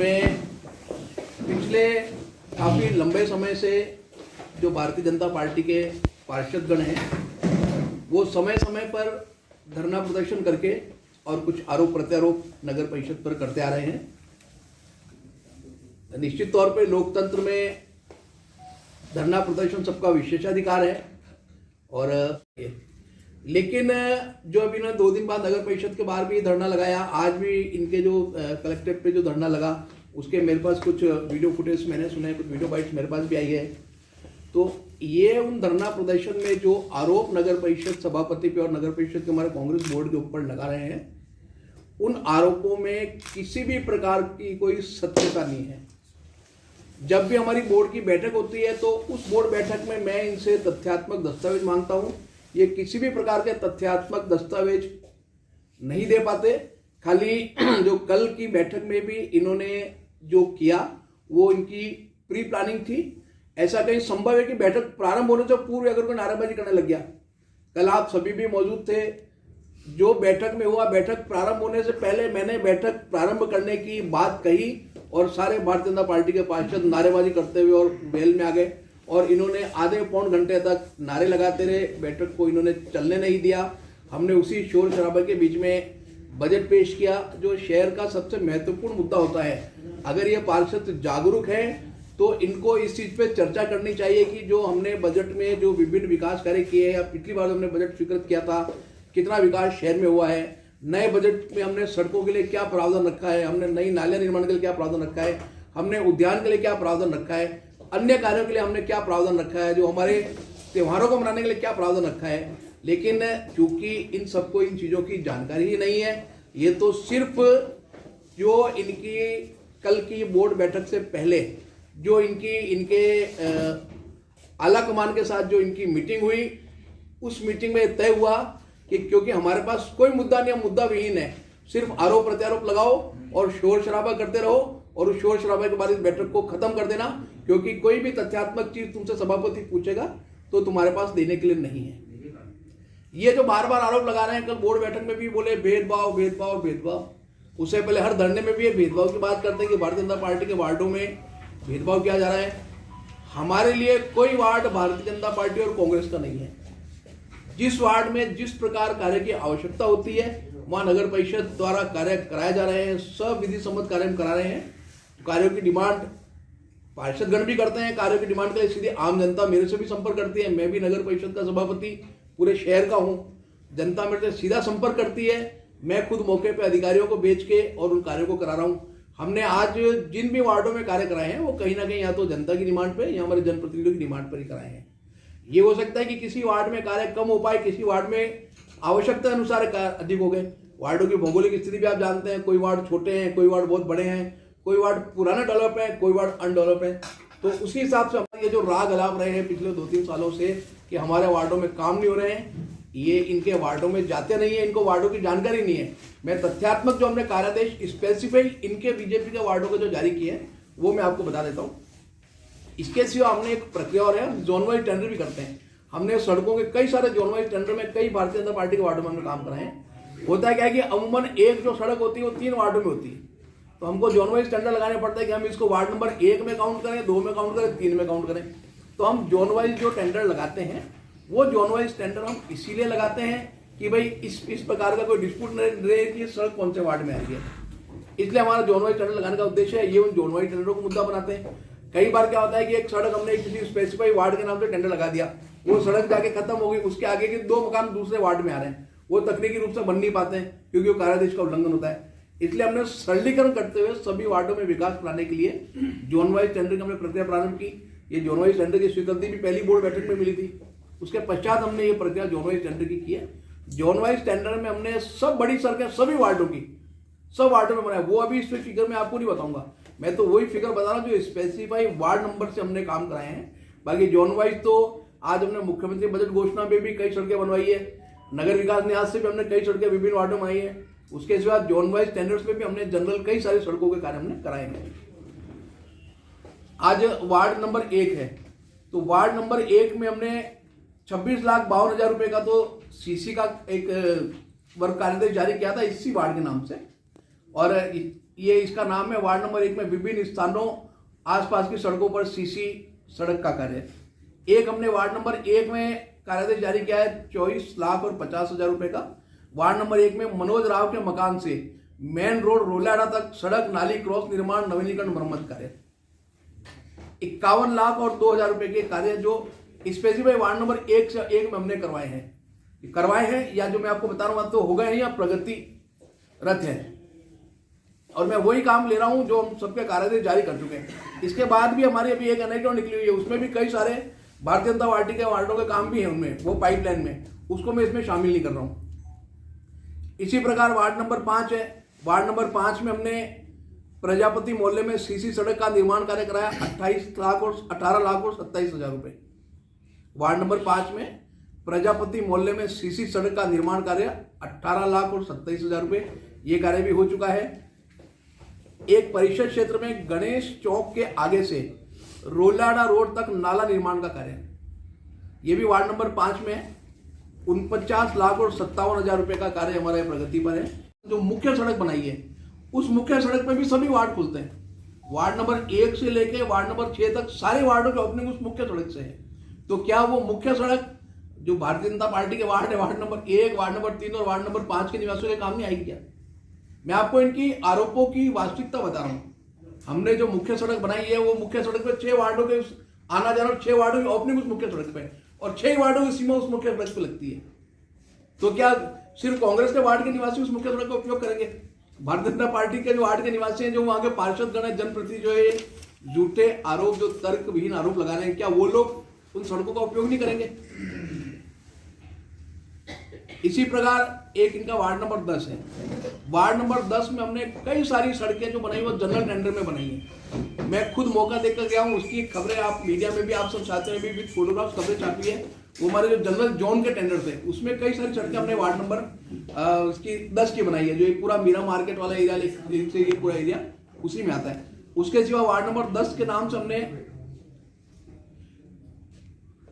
में पिछले काफ़ी लंबे समय से जो भारतीय जनता पार्टी के पार्षदगण हैं वो समय समय पर धरना प्रदर्शन करके और कुछ आरोप प्रत्यारोप नगर परिषद पर करते आ रहे हैं। निश्चित तौर पे लोकतंत्र में धरना प्रदर्शन सबका विशेषाधिकार है और लेकिन जो अभी इन्होंने 2 दिन बाद नगर परिषद के बाहर भी धरना लगाया, आज भी इनके जो कलेक्ट्रेट पे जो धरना लगा उसके मेरे पास कुछ वीडियो फुटेज मैंने सुने, कुछ वीडियो बाइट्स मेरे पास भी आई है। तो ये उन धरना प्रदर्शन में जो आरोप नगर परिषद सभापति पे और नगर परिषद के हमारे कांग्रेस बोर्ड के ऊपर लगा रहे हैं, उन आरोपों में किसी भी प्रकार की कोई सत्यता नहीं है। जब भी हमारी बोर्ड की बैठक होती है तो उस बोर्ड बैठक में मैं इनसे तथ्यात्मक दस्तावेज मांगता हूं। ये किसी भी प्रकार के तथ्यात्मक दस्तावेज नहीं दे पाते। खाली जो कल की बैठक में भी इन्होंने जो किया वो इनकी प्री प्लानिंग थी। ऐसा कहीं संभव है कि बैठक प्रारंभ होने से पूर्व अगर कोई नारेबाजी करने लग गया? कल आप सभी भी मौजूद थे। जो बैठक में हुआ, बैठक प्रारंभ होने से पहले मैंने बैठक प्रारंभ करने की बात कही और सारे भारतीय जनता पार्टी के पार्षद नारेबाजी करते हुए और बेल में आ गए और इन्होंने आधे पौन घंटे तक नारे लगाते रहे। बैठक को इन्होंने चलने नहीं दिया। हमने उसी शोर शराबे के बीच में बजट पेश किया जो शहर का सबसे महत्वपूर्ण मुद्दा होता है। अगर ये पार्षद जागरूक हैं तो इनको इस चीज पे चर्चा करनी चाहिए कि जो हमने बजट में जो विभिन्न विकास कार्य किए हैं या पिछली बार हमने बजट स्वीकृत किया था, कितना विकास शहर में हुआ है, नए बजट में हमने सड़कों के लिए क्या प्रावधान रखा है, हमने नई नाले निर्माण के लिए क्या प्रावधान रखा है, हमने उद्यान के लिए क्या प्रावधान रखा है, अन्य कार्यों के लिए हमने क्या प्रावधान रखा है, जो हमारे त्योहारों को मनाने के लिए क्या प्रावधान रखा है। लेकिन चूंकि इन सबको इन चीजों की जानकारी ही नहीं है, ये तो सिर्फ जो इनकी कल की बोर्ड बैठक से पहले जो इनके आला कमान के साथ जो इनकी मीटिंग हुई, उस मीटिंग में तय हुआ कि क्योंकि हमारे पास कोई मुद्दा नहीं, मुद्दा विहीन है, सिर्फ आरोप प्रत्यारोप लगाओ और शोर शराबा करते रहो और उस शोर शराबे के बाद इस बैठक को खत्म कर देना, क्योंकि कोई भी तथ्यात्मक चीज तुमसे सभापति पूछेगा तो तुम्हारे पास देने के लिए नहीं है। ये जो बार बार आरोप लगा रहे हैं, कल बोर्ड बैठक में भी बोले भेदभाव भेदभाव भेदभाव, उससे पहले हर धरने में भी ये भेदभाव की बात करते हैं कि भारतीय जनता पार्टी के वार्डों में भेदभाव किया जा रहा है। हमारे लिए कोई वार्ड भारतीय जनता पार्टी और कांग्रेस का नहीं है। जिस वार्ड में जिस प्रकार कार्य की आवश्यकता होती है वहां नगर परिषद द्वारा कार्य कराए जा रहे हैं, सब विधि सम्मत कार्य हम करा रहे हैं। कार्यों की डिमांड पार्षदगण भी करते हैं। कार्यों की डिमांड के लिए सीधे आम जनता मेरे से भी संपर्क करती है। मैं भी नगर परिषद का सभापति पूरे शहर का हूं। जनता मेरे से सीधा संपर्क करती है। मैं खुद मौके पे अधिकारियों को भेज के और उन कार्यों को करा रहा हूं। हमने आज जिन भी वार्डों में कार्य कराए हैं वो कहीं ना कहीं या तो जनता की डिमांड पे या हमारे जनप्रतिनिधियों की डिमांड पर ही कराए हैं। ये हो सकता है कि किसी वार्ड में कार्य कम हो पाए, किसी वार्ड में आवश्यकता अनुसार अधिक हो गए। वार्डों की भौगोलिक स्थिति भी आप जानते हैं, कोई वार्ड छोटे हैं, कोई वार्ड बहुत बड़े हैं, कोई वार्ड पुराना डेवलप है, कोई वार्ड अनडेवलप है। तो उसी हिसाब से हमारे ये जो राग अलाप रहे हैं पिछले 2-3 सालों से कि हमारे वार्डों में काम नहीं हो रहे हैं, ये इनके वार्डों में जाते नहीं है, इनको वार्डों की जानकारी नहीं है। मैं तथ्यात्मक जो हमने कार्यादेश स्पेसिफिक इनके बीजेपी के वार्डों के जो जारी किए हैं वो मैं आपको बता देता हूँ। इसके सिवा हमने एक प्रक्रिया और है, जोन वाइज टेंडर भी करते हैं। हमने सड़कों के कई सारे जोन वाइज टेंडर में कई भारतीय जनता पार्टी के वार्डों में हमने काम कराए हैं। होता है क्या है कि अमूमन एक जो सड़क होती है वो 3 वार्डों में होती है, तो हमको जोन वाइज टेंडर लगाने पड़ता है कि हम इसको वार्ड नंबर 1 में काउंट करें, 2 में काउंट करें, 3 में काउंट करें। तो हम जोन वाइज जो टेंडर लगाते हैं वो जोन वाइज टेंडर हम इसीलिए लगाते हैं कि भाई इस प्रकार का कोई डिस्प्यूट नहीं रहे कि सड़क कौन से वार्ड में आ रही है। इसलिए हमारा जोन वाइज टेंडर लगाने का उद्देश्य है। ये उन जोन वाइज टेंडरों को मुद्दा बनाते हैं। कई बार क्या होता है कि एक सड़क हमने किसी स्पेसिफाइड वार्ड के नाम से टेंडर लगा दिया, वो सड़क जाके खत्म हो गई, उसके आगे के 2 मकान दूसरे वार्ड में आ रहे हैं, वो तकनीकी रूप से बन नहीं पाते हैं क्योंकि वो कार्यादेश का उल्लंघन होता है। इसलिए हमने सरलीकरण करते हुए सभी वार्डों में विकास कराने के लिए जोन वाइज टेंडर की हमने प्रक्रिया प्रारंभ की। ये जोन वाइज टेंडर की स्वीकृति भी पहली बोर्ड बैठक में मिली थी। उसके पश्चात हमने ये प्रक्रिया जोन वाइज टेंडर की है। जोन वाइज टेंडर में हमने सब बड़ी सड़कें सभी वार्डों की सब वार्डों में बनाया। वो अभी इस फिगर में आपको नहीं बताऊंगा, मैं तो वही फिगर बता रहा हूँ जो स्पेसिफाई वार्ड नंबर से हमने काम कराए हैं। बाकी जोन वाइज तो आज हमने मुख्यमंत्री बजट घोषणा में भी कई सड़कें बनवाई है, नगर विकास न्यास से भी हमने कई सड़कें विभिन्न वार्डों में आई है। उसके सिवा जोन वाइज टेंडर्स में भी हमने जनरल कई सारी सड़कों के कार्य हमने कराए हैं। आज वार्ड नंबर 1 है, तो वार्ड नंबर 1 में हमने 26,52,000 रुपए का तो सीसी का एक वर्क कार्यादेश जारी किया था इसी वार्ड के नाम से। और ये इसका नाम है वार्ड नंबर 1 में विभिन्न स्थानों आसपास की सड़कों पर सीसी सड़क का कार्य। एक हमने वार्ड नंबर 1 में कार्यादेश जारी किया है 24,50,000 रुपए का। वार्ड नंबर 1 में मनोज राव के मकान से मेन रोड रोलाडा तक सड़क नाली क्रॉस निर्माण नवीनीकरण मरम्मत कार्य 51 लाख और 2,000 रुपए के कार्य जो स्पेसिफाई वार्ड नंबर 1 से 1 में हमने करवाए हैं या जो मैं आपको बता रहा हूं तो हो गए हैं या प्रगतिरत है। और मैं वही काम ले रहा हूं जो हम सबके कार्यादेश जारी कर चुके हैं। इसके बाद भी हमारी अभी एक एनआईटी निकली हुई है, उसमें भी कई सारे भारतीय जनता पार्टी के वार्डों के काम भी है उनमें, वो पाइपलाइन में, उसको मैं इसमें शामिल नहीं कर रहा हूं। इसी प्रकार वार्ड नंबर 5 है। वार्ड नंबर 5 में हमने प्रजापति मोहल्ले में सीसी सड़क का निर्माण कार्य कराया 18 लाख और 27,000 रुपए। वार्ड नंबर 5 में प्रजापति मोहल्ले में सीसी सड़क का निर्माण कार्य 18 लाख और 27,000 रुपए, ये कार्य भी हो चुका है। एक परिषद क्षेत्र में गणेश चौक के आगे से रोलाडा रोड तक नाला निर्माण का कार्य, यह भी वार्ड नंबर 5 में 49 लाख और 57,000 रुपए का कार्य हमारे प्रगति पर है। जो मुख्य सड़क बनाई है उस मुख्य सड़क पे भी सभी वार्ड खुलते हैं। वार्ड नंबर 1 से लेके वार्ड नंबर 6 तक सारे वार्डों की ओपनिंग उस मुख्य सड़क से है। तो क्या वो मुख्य सड़क जो भारतीय जनता पार्टी के वार्ड है, वार्ड नंबर 1, वार्ड नंबर 3 और वार्ड नंबर 5 के निवासियों के काम नहीं आएगी क्या? मैं आपको इनकी आरोपों की वास्तविकता बता रहा हूं। हमने जो मुख्य सड़क बनाई है वो मुख्य सड़क पे 6 वार्डों के आना जाना, 6 वार्डों की ओपनिंग उस मुख्य सड़क पे और 6 वार्डों की सीमा उस मुख्य सड़क पे लगती है। तो क्या सिर्फ कांग्रेस के वार्ड के निवासी उस मुख्य सड़क का उपयोग करेंगे? भारतीय जनता पार्टी के जो वार्ड के निवासी हैं, जो वहां के पार्षद गण, जनप्रतिनिधि जो है झूठे आरोप, जो तर्कविहीन आरोप लगा रहे हैं, क्या वो लोग उन सड़कों का उपयोग नहीं करेंगे? इसी प्रकार एक इनका वार्ड नंबर 10 है। वार्ड नंबर 10 में हमने कई सारी सड़कें जो बनाई वो जनरल टेंडर में बनाई है। मैं खुद मौका देकर गया हूं, उसकी खबरें आप मीडिया में भी आप सब चाहते हैं, भी विद फोटोग्राफ्स खबरें छापी है। वो हमारे जो जनरल जोन के टेंडर थे उसमें कई सारी सड़कें हमने वार्ड नंबर उसकी 10 की बनाई है, जो ये पूरा मीरा मार्केट वाला एरिया से ये पूरा एरिया उसी में आता है। उसके सिवा वार्ड नंबर 10 के नाम से हमने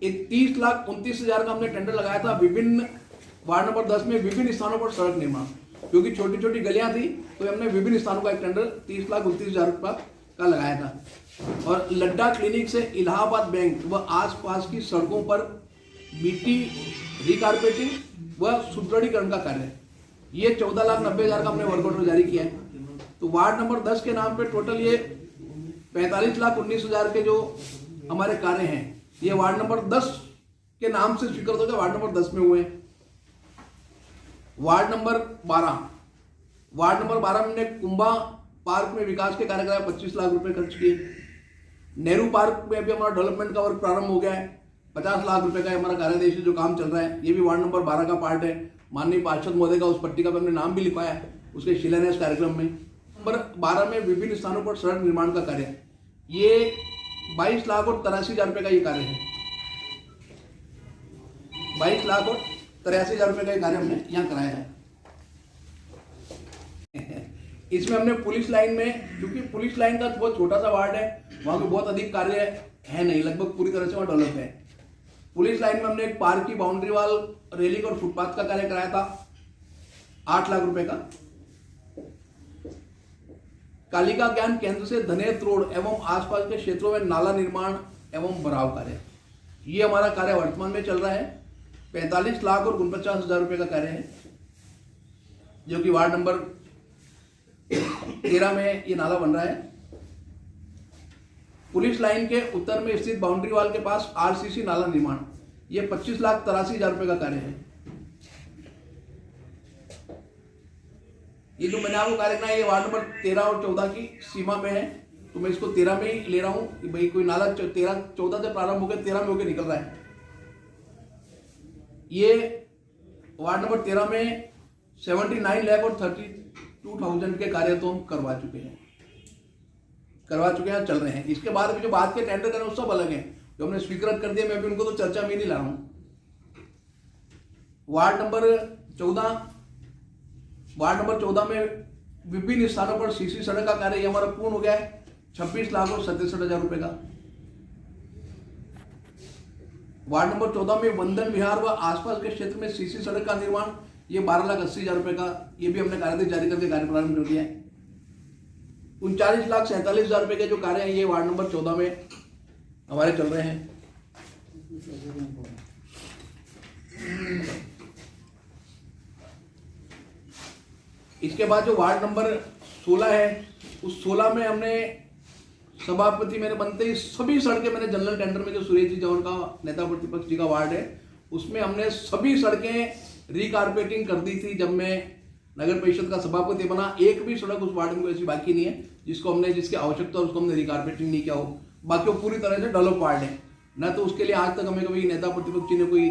30,29,000 का हमने टेंडर लगाया था विभिन्न वार्ड नंबर 10 में विभिन्न स्थानों पर सड़क निर्माण, क्योंकि छोटी छोटी गलियां थी तो हमने विभिन्न स्थानों का एक टेंडर 30,29,000 रुपये का लगाया था। और लड्डा क्लिनिक से इलाहाबाद बैंक व आसपास की सड़कों पर मिट्टी रिकारपेटिंग व सुदृढ़ीकरण का कार्य, ये 14,90,000 का हमने वर्क ऑर्डर जारी किया है। तो वार्ड नंबर 10 के नाम पे टोटल ये 45,19,000 के जो हमारे कार्य हैं, ये वार्ड नंबर 10 के नाम से स्वीकृत होकर वार्ड नंबर 10 में हुए। वार्ड नंबर 12 में हमने कुंभा पार्क में विकास के कार्य कराया, 25 लाख रुपए खर्च किए। नेहरू पार्क में अभी हमारा डेवलपमेंट का वर्क प्रारंभ हो गया है, 50 लाख रुपए का हमारा कार्यादेश जो काम चल रहा है, ये भी वार्ड नंबर 12 का पार्ट है। माननीय पार्षद महोदय का उस पट्टिका पर हमने नाम भी लिखवाया है उसके शिलान्यास कार्यक्रम में। नंबर 12 में विभिन्न स्थानों पर सड़क निर्माण का कार्य, ये 22 लाख और 83,000 रुपए का ये कार्य है। 22 लाख और 83,000 रुपए का ये कार्य हमने यहाँ कराया है। इसमें हमने पुलिस लाइन में, क्योंकि पुलिस लाइन का बहुत छोटा सा वार्ड है, वहां पे बहुत अधिक कार्य है नहीं, लगभग पूरी तरह से वहां डेवलप है। पुलिस लाइन में हमने एक पार्क की बाउंड्री वाल, रेलिंग और फुटपाथ का कार्य कराया था 8 लाख रुपए का। कालिका ज्ञान केंद्र से धनेत रोड एवं आसपास के क्षेत्रों में नाला निर्माण एवं भराव कार्य, ये हमारा कार्य वर्तमान में चल रहा है। 45 लाख और 49,000 रुपए का कार्य है, जो कि वार्ड नंबर 13 में ये नाला बन रहा है। पुलिस लाइन के उत्तर में स्थित बाउंड्री वाल के पास आरसीसी नाला निर्माण, ये 25,83,000 रुपए का कार्य है। ये जो मैंने आपको कार्य करना है, ये वार्ड नंबर 13 और 14 की सीमा में है, तो मैं इसको 13 में ही ले रहा हूं कि भाई कोई नाला 14 से प्रारंभ होकर 13 में होकर निकल रहा है। ये वार्ड नंबर 13 में 79 लाख और 32,000 के कार्य तो हम करवा चुके हैं, चल रहे हैं। इसके बाद भी जो बात के टेंडर करें वो सब अलग हैं, जो हमने स्वीकृत कर दिया, मैं भी उनको तो चर्चा में नहीं ला रहा हूं। वार्ड नंबर 14 में विभिन्न स्थानों पर सीसी सड़क का कार्य हमारा पूर्ण हो गया है, 26 लाख और 67,000 रुपए का। वार्ड नंबर 14 में वंदन विहार व आसपास के क्षेत्र में सीसी सड़क का निर्माण, ये 12,80,000 रुपए का, ये भी हमने कार्यादेश जारी करके कार्य प्रारंभ कर दिया है। 39,47,000 रुपए के जो कार्य हैं ये वार्ड नंबर 14 में हमारे चल रहे हैं। इसके बाद जो वार्ड नंबर 16 है उस 16 में हमने सभापति मेरे बनते ही सभी सड़कें मैंने जनरल टेंडर में जो सुरेश जी जौहर का नेता प्रतिपक्ष जी का वार्ड है उसमें हमने सभी सड़कें रिकारपेटिंग कर दी थी जब मैं नगर परिषद का सभापति बना। एक भी सड़क उस वार्ड में ऐसी बाकी नहीं है जिसकी आवश्यकता है उसको हमने रिकारपेटिंग नहीं किया हो। बाकी वो पूरी तरह से डेवलप वार्ड है ना, तो उसके लिए आज तक हमें कभी नेता प्रतिपक्ष जी ने कोई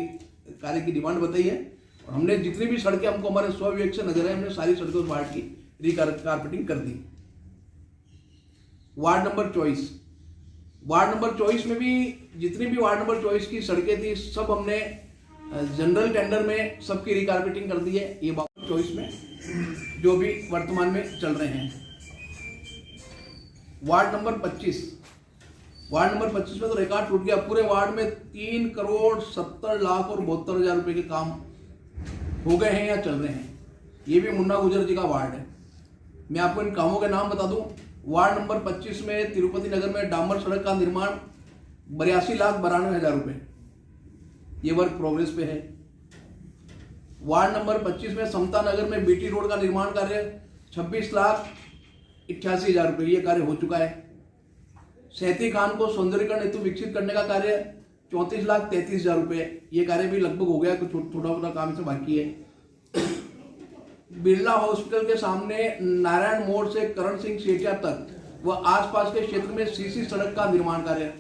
कार्य की डिमांड बताई है। और हमने जितनी भी सड़कें हमको हमारे स्वविवेक से नजर है हमने सारी सड़कों उस वार्ड की रिकारपेटिंग कर दी। वार्ड नंबर 24 में भी जितनी भी वार्ड नंबर 24 की सड़कें थी सब हमने जनरल टेंडर में सबकी रिकारपेटिंग कर दी है। ये 24 में जो भी वर्तमान में चल रहे हैं। वार्ड नंबर 25 में तो रिकॉर्ड टूट गया। पूरे वार्ड में 3,70,72,000 रुपए के काम हो गए हैं या चल रहे हैं। ये भी मुन्ना गुजर जी का वार्ड है। मैं आपको इन कामों के नाम बता दूं। वार्ड नंबर 25 में तिरुपति नगर में डामर सड़क का निर्माण 82,92,000 रुपए, ये वर्क प्रोग्रेस पे है। वार्ड नंबर 25 में समता नगर में बीटी रोड का निर्माण कार्य 26,88,000 रुपए, ये कार्य हो चुका है। सैती खान को सौंदर्यीकरण हेतु विकसित करने का कार्य 34,33,000 रुपए, ये कार्य भी लगभग हो गया, कुछ छोटा मोटा काम से बाकी है। बिरला हॉस्पिटल के सामने नारायण मोड़ से करण सिंह सेठिया तक व आसपास के क्षेत्र में सीसी सड़क का निर्माण कार्य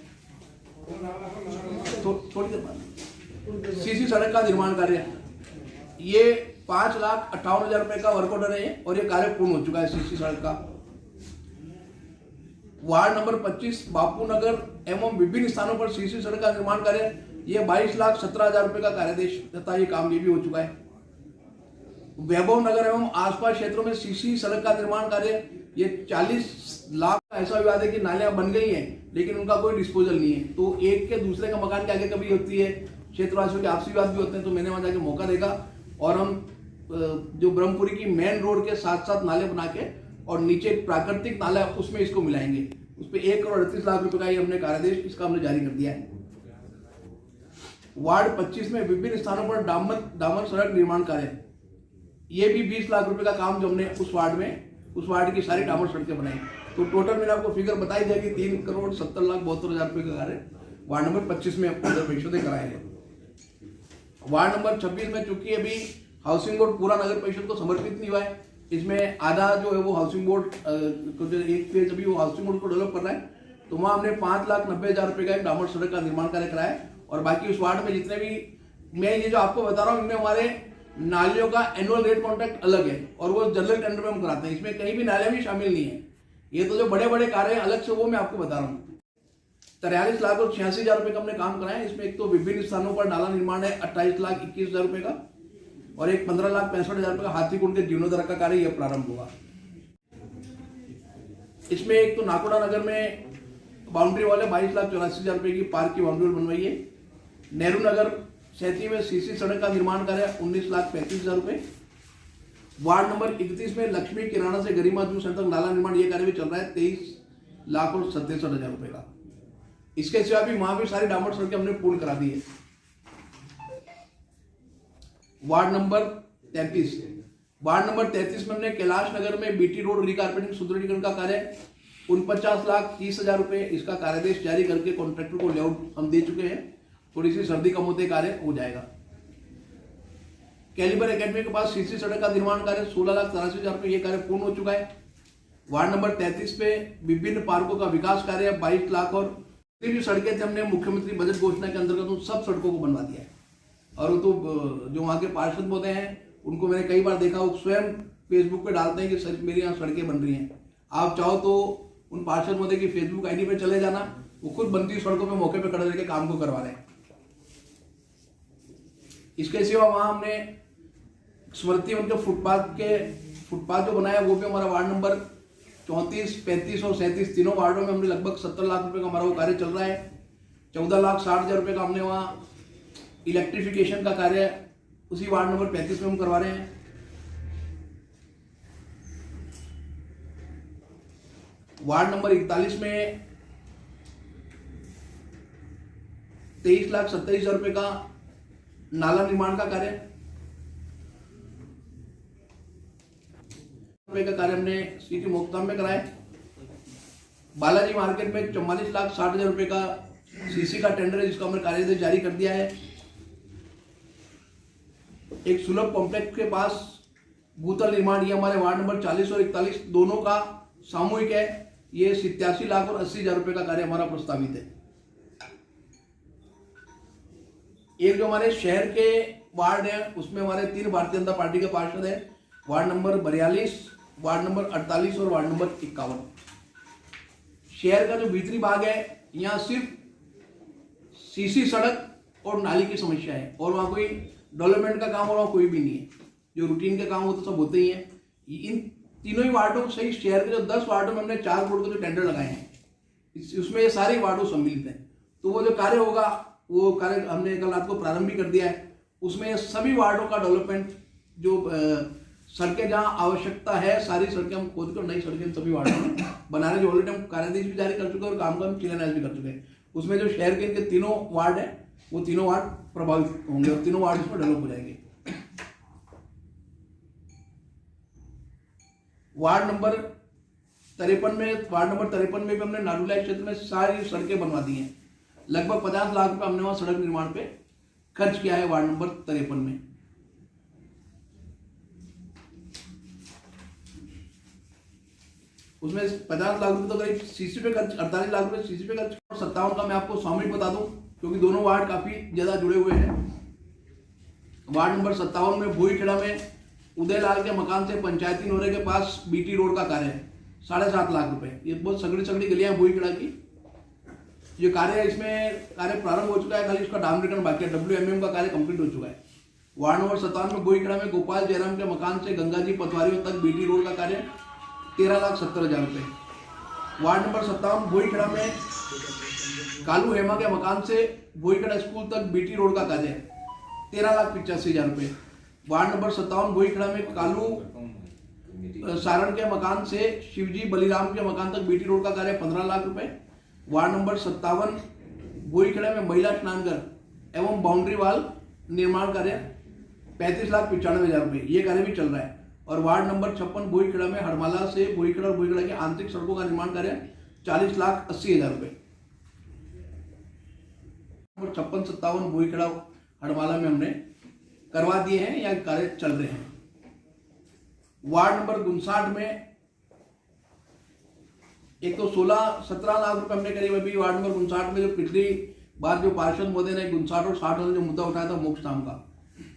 सीसी सड़क का निर्माण कार्य ये 5,58,000 रुपए का वर्क ऑर्डर है और ये कार्य पूर्ण हो चुका है सीसी सड़क का। वार्ड नंबर 25 बापू नगर एवं विभिन्न स्थानों पर सीसी सड़क का निर्माण कार्य ये 22,17,000 रुपए का कार्यदेश तथा ये काम ये भी हो चुका है। वैभव नगर एवं आसपास क्षेत्रों में सीसी सड़क का निर्माण कार्य ये 40 लाख का ऐसा विवाद है कि नालियां बन गई हैं लेकिन उनका कोई डिस्पोजल नहीं है। तो एक के दूसरे का मकान के आगे कभी होती है, क्षेत्रवासियों के आपसी विवाद भी होते हैं, तो मैंने वहां जाके मौका देखा और हम जो ब्रह्मपुरी की मेन रोड के साथ साथ नाले बना के और नीचे प्राकृतिक नाला उसमें इसको मिलाएंगे। उस पर 1,38,00,000 रुपए का ये हमने कार्यादेश इसका हमने जारी कर दिया है। वार्ड 25 में विभिन्न स्थानों पर डामर सड़क निर्माण कार्य ये भी 20 लाख रुपए का काम जो हमने उस वार्ड की सारी डामर सड़कें बनाई। तो टोटल मैंने आपको फिगर बताई दिया कि 3,70,72,000 रुपए का कार्य वार्ड नंबर 25 में नगर परिषद ने कराए हैं। वार्ड नंबर 26 में चूंकि अभी हाउसिंग बोर्ड पूरा नगर परिषद को समर्पित नहीं हुआ है, इसमें आधा जो है वो हाउसिंग बोर्ड एक फेज अभी वो हाउसिंग बोर्ड को डेवलप कर रहा है, तो वहां हमने 5,90,000 रुपए का एक डामर सड़क का निर्माण कार्य कराया है। और बाकी उस वार्ड में जितने भी मैं ये जो आपको बता रहा हूँ इनमें हमारे नालियों का एनुअल रेट कॉन्ट्रैक्ट अलग है और वो जनरल टेंडर में हम कराते हैं, इसमें कहीं भी नालियां भी शामिल नहीं है। ये तो जो बड़े बड़े कार्य हैं अलग से वो मैं आपको बता रहा हूँ। 43,86,000 रुपए का हमने काम कराया है। इसमें एक तो विभिन्न स्थानों पर नाला निर्माण है 28,21,000 रुपए का और एक 15,65,000 रुपए का हाथीकुंड के जीर्णोद्धार का कार्य यह प्रारंभ हुआ। इसमें एक तो नाकोड़ा नगर में बाउंड्री वाले 22,84,000 रुपए की पार्क की बाउंड्री बनवाई है। नेहरू नगर सैती में सीसी सड़क का निर्माण कार्य 19,35,000 रुपए। वार्ड नंबर 31 में लक्ष्मी किराना से गरिमा जूस तक नाला निर्माण ये कार्य भी चल रहा है 23,67,000 रुपए का। इसके सिवा भी वहां भी सारी डामर सड़कें हमने पूर्ण करा दी है। वार्ड नंबर 33 में हमने कैलाश नगर में बीटी रोड रिकारपेटिंग सुदृढ़ीकरण का कार्य 49,30,000 रुपए इसका कार्यदेश जारी करके कॉन्ट्रैक्टर को लेआउट हम दे चुके हैं। थोड़ी सी सर्दी कम होते कार्य हो जाएगा। कैलिबर एकेडमी के पास सीसी सड़क का निर्माण कार्य 16,83,000 रुपए ये कार्य पूर्ण हो चुका है। वार्ड नंबर 33 पे विभिन्न पार्कों का विकास कार्य 22 लाख और जितनी भी सड़कें थे हमने मुख्यमंत्री बजट घोषणा के अंतर्गत उन सब सड़कों को बनवा दिया है। और वो तो जो वहाँ के पार्षद होते हैं उनको मैंने कई बार देखा, वो स्वयं फेसबुक पे डालते हैं कि मेरी यहाँ सड़कें बन रही हैं। आप चाहो तो उन पार्षद मोदी की फेसबुक आईडी पे चले जाना, वो खुद बनती सड़कों पे मौके पे खड़े रहकर काम को करवा रहे हैं। इसके सिवा वहां हमने स्मृति उनके फुटपाथ जो बनाया वो भी हमारा वार्ड नंबर 34, 35 और 37 तीनों वार्डों में हमने लगभग 70 लाख रुपए का हमारा वो कार्य चल रहा है। 14,60,000 रुपए का हमने वहाँ इलेक्ट्रिफिकेशन का कार्य उसी वार्ड नंबर 35 में हम करवा रहे हैं। वार्ड नंबर 41 में 23,27,000 रुपये का नाला निर्माण का कार्य का कार्य हमने सिटी मोक्ताम में कराया। बालाजी मार्केट में 44,60,000 रुपये का सीसी का टेंडर है, जिसको हमने कार्यादेश जारी कर दिया है। एक सुलभ कॉम्प्लेक्स के पास भूतल निर्माण, ये हमारे वार्ड नंबर 40 और 41 दोनों का सामूहिक है। ये 87 लाख और 80,000 रुपये का कार्य हमारा प्रस्तावित है। एक जो हमारे शहर के वार्ड है, उसमें हमारे 3 भारतीय जनता पार्टी के पार्षद है। वार्ड नंबर 42, वार्ड नंबर 48 और वार्ड नंबर 51। शहर का जो भीतरी भाग है, यहाँ सिर्फ सीसी सड़क और नाली की समस्या है, और वहाँ कोई डेवलपमेंट का काम और वहाँ कोई भी नहीं है। जो रूटीन के काम होते सब होते ही हैं। इन तीनों ही वार्डों सही शहर के जो 10 वार्डों में हमने 4 करोड़ के जो टेंडर लगाए हैं, उसमें ये सारे वार्डों सम्मिलित हैं। तो वो जो कार्य होगा, वो कार्य हमने कल रात को प्रारंभ भी कर दिया है। उसमें सभी वार्डों का डेवलपमेंट, जो सड़कें जहाँ आवश्यकता है, सारी सड़कें हम खोद कर नई सड़कें सभी वार्डों में बना रहे, जो ऑलरेडी हम कार्यादेश भी जारी कर चुके हैं और काम का हम शिलान्यास भी कर चुके हैं। उसमें जो शहर के इनके तीनों वार्ड है, वो तीनों वार्ड प्रभावित होंगे और तीनों वार्ड इसमें डेवलप हो जाएंगे। वार्ड नंबर 53 में भी हमने नाडुलाई क्षेत्र में सारी सड़कें बनवा दी हैं। लगभग 50 लाख रुपए हमने वहां सड़क निर्माण पे खर्च किया है वार्ड नंबर 53 में। उसमें 50 लाख रुपए तो करीब सीसी पे खर्च, 48 लाख रुपए सीसी पे खर्च, और 57 का मैं आपको सामूहिक बता दूं, क्योंकि दोनों वार्ड काफी ज्यादा जुड़े हुए हैं। वार्ड नंबर 57 में भूईखेड़ा में उदयलाल के मकान से पंचायती नोरे के पास बीटी रोड का कार्य है, 7.5 लाख रुपए। ये बहुत सगड़ी गलियां भूईखेड़ा की। ये कार्य, इसमें कार्य प्रारंभ हो चुका है, खाली इसका डामरीकरण बाकी है। WMM का कार्य कंप्लीट हो चुका है। वार्ड नंबर 57 में भूईखेड़ा में गोपाल जयराम के मकान से गंगाजी पटवारियों तक बीटी रोड का कार्य 13,70,000 रुपये। वार्ड नंबर 57 भूईखेड़ा में कालू हेमा के मकान से भूईखेड़ा स्कूल तक बीटी रोड का कार्य 13,85,000 रुपये। वार्ड नंबर 57 भूईखेड़ा में कालू सारण के मकान से शिवजी बलिराम के मकान तक बीटी रोड का कार्य 15 लाख रुपए। वार्ड नंबर 57 भूईखेड़ा में महिला स्नानघर एवं बाउंड्री वाल निर्माण कार्य 35,95,000 रुपये, ये कार्य भी चल रहा है। और वार्ड नंबर 56 भूईखेड़ा में हड़माला से भूईखेड़ा और भूईखेड़ा की आंतरिक सड़कों का निर्माण कार्य 40,80,000 रुपये। 56-57 भूईखेड़ा हड़माला में हमने करवा दिए हैं या कार्य चल रहे हैं। वार्ड नंबर 59 में एक तो 16-17 लाख रुपए हमने करीब अभी वार्ड नंबर 59 में, जो पिछली बार जो पार्षद महोदय ने 59 और 60 वाला जो मुद्दा उठाया था मोक्ष धाम का,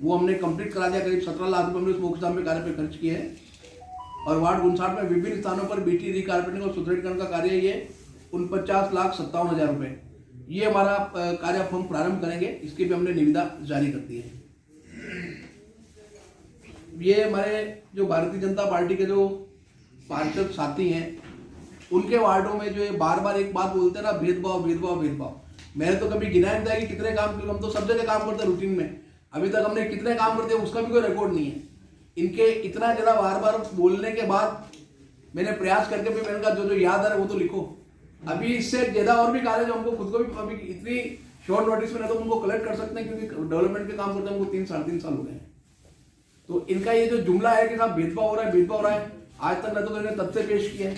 वो हमने कंप्लीट करा दिया। करीब 17 लाख रुपए हमने उस मोक्ष धाम में कार्य पे खर्च किए हैं। और वार्ड 59 में विभिन्न स्थानों पर बीटी रिकार्पेटिंग और सुदृढ़ीकरण का कार्य ये 49,57,000 रुपए, ये हमारा कार्य हम प्रारंभ करेंगे। इसकी भी हमने निविदा जारी कर दी है। ये हमारे जो भारतीय जनता पार्टी के जो पार्षद साथी हैं, उनके वार्डों में जो बार बार एक बात बोलते हैं ना, भेदभाव भेदभाव भेदभाव। मैंने तो कभी गिना नहीं था कि कितने काम, हम तो सब जगह काम करते हैं रूटीन में। अभी तक हमने कितने काम करते हैं उसका भी कोई रिकॉर्ड नहीं है। इनके इतना ज़्यादा बार बार बोलने के बाद मैंने प्रयास करके भी मैंने कहा जो याद आ रहा है वो तो लिखो। अभी इससे ज़्यादा और भी कार्य जो हमको खुद को भी अभी इतनी शॉर्ट नोटिस में नहीं तो उनको कलेक्ट कर सकते हैं, क्योंकि डेवलपमेंट के काम करते हैं हमको 3-3.5 साल हो गए हैं। तो इनका ये जो जुमला है कि साहब भेदभाव हो रहा है, भेदभाव हो रहा है, आज तक न तो इन्होंने तथ्य पेश किया है।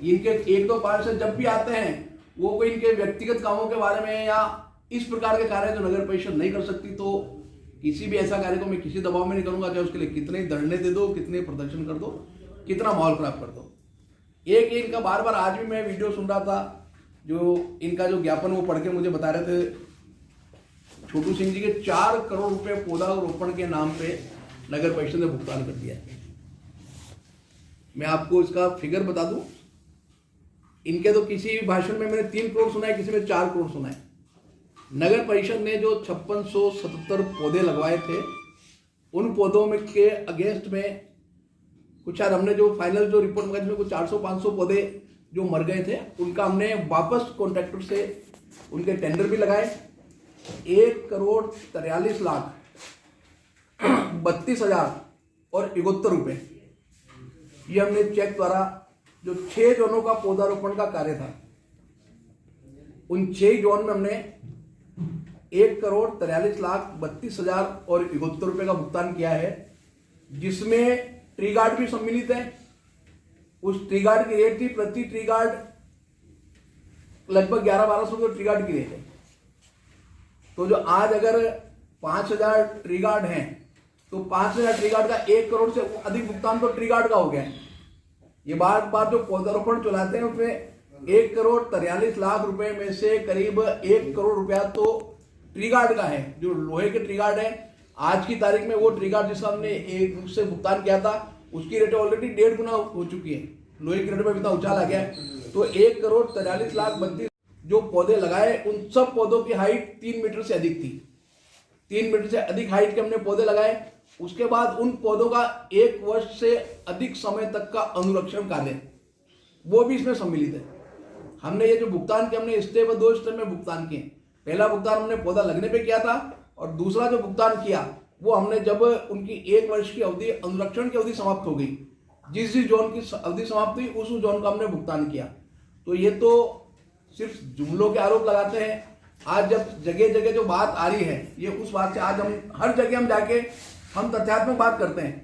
इनके 1-2 पार्षद जब भी आते हैं, वो कोई इनके व्यक्तिगत कामों के बारे में या इस प्रकार के कार्य जो नगर परिषद नहीं कर सकती, तो किसी भी ऐसा कार्य को मैं किसी दबाव में नहीं करूंगा, चाहे उसके लिए कितने धरने दे दो, कितने प्रदर्शन कर दो, कितना माहौल खराब कर दो। एक इनका बार बार, आज भी मैं वीडियो सुन रहा था, जो इनका जो ज्ञापन वो पढ़ के मुझे बता रहे थे, छोटू सिंह जी के 4 करोड़ रुपए पौधारोपण के नाम पे नगर परिषद ने भुगतान कर दिया है। मैं आपको इसका फिगर बता दूं, इनके तो किसी भी भाषण में मैंने 3 करोड़ सुना है, किसी में 4 करोड़ सुना है। नगर परिषद ने जो 5677 पौधे लगवाए थे, उन पौधों में के अगेंस्ट में कुछ शायद हमने जो फाइनल जो रिपोर्ट मंगाई जिसमें कुछ 400-500 पौधे जो मर गए थे, उनका हमने वापस कॉन्ट्रैक्टर से उनके टेंडर भी लगाए। 1,43,32,061 रुपए ये हमने चेक द्वारा जो 6 जोनों का पौधारोपण का कार्य था, उन 6 जोन में हमने 1,43,32,071 रुपए का भुगतान किया है, जिसमें ट्री गार्ड भी सम्मिलित है। उस ट्री गार्ड की रेट थी प्रति ट्री गार्ड लगभग 11-1200 रुपये ट्री गार्ड की रेट है। तो जो आज अगर 5,000 ट्री गार्ड हैं तो 5,000 ट्री गार्ड का 1 करोड़ से अधिक भुगतान तो ट्री गार्ड का हो गया है। ये बार जो पौधारोपण चलाते हैं उसमें 1,43,00,000 रुपए में से करीब 1 करोड़ रुपया तो ट्री गार्ड का है, जो लोहे के ट्री गार्ड है। आज की तारीख में वो ट्री गार्ड जिसका हमने एक रूप से भुगतान किया था उसकी रेट ऑलरेडी 1.5 गुना हो चुकी है। लोहे की रेट में इतना उछाल आ गया है। तो 1,43,32,000 जो पौधे लगाए उन सब पौधों की हाइट 3 मीटर से अधिक थी। 3 मीटर से अधिक हाइट के हमने पौधे लगाए। उसके बाद उन पौधों का 1 वर्ष से अधिक समय तक का अनुरक्षण कार्य वो भी इसमें सम्मिलित है। हमने ये जो भुगतान किया हमने स्टेप 2 स्टेप में भुगतान किए। पहला भुगतान हमने पौधा लगने पे किया था और दूसरा जो भुगतान किया वो हमने जब उनकी 1 वर्ष की अवधि अनुरक्षण की अवधि समाप्त हो गई, जिस जोन की अवधि समाप्त हुई उस जोन का हमने भुगतान किया। तो ये तो सिर्फ जुमलों के आरोप लगाते हैं। आज जब जगह जगह जो बात आ रही है ये उस बात से आज हम हर जगह हम जाके हम तथ्यात्मक बात करते हैं।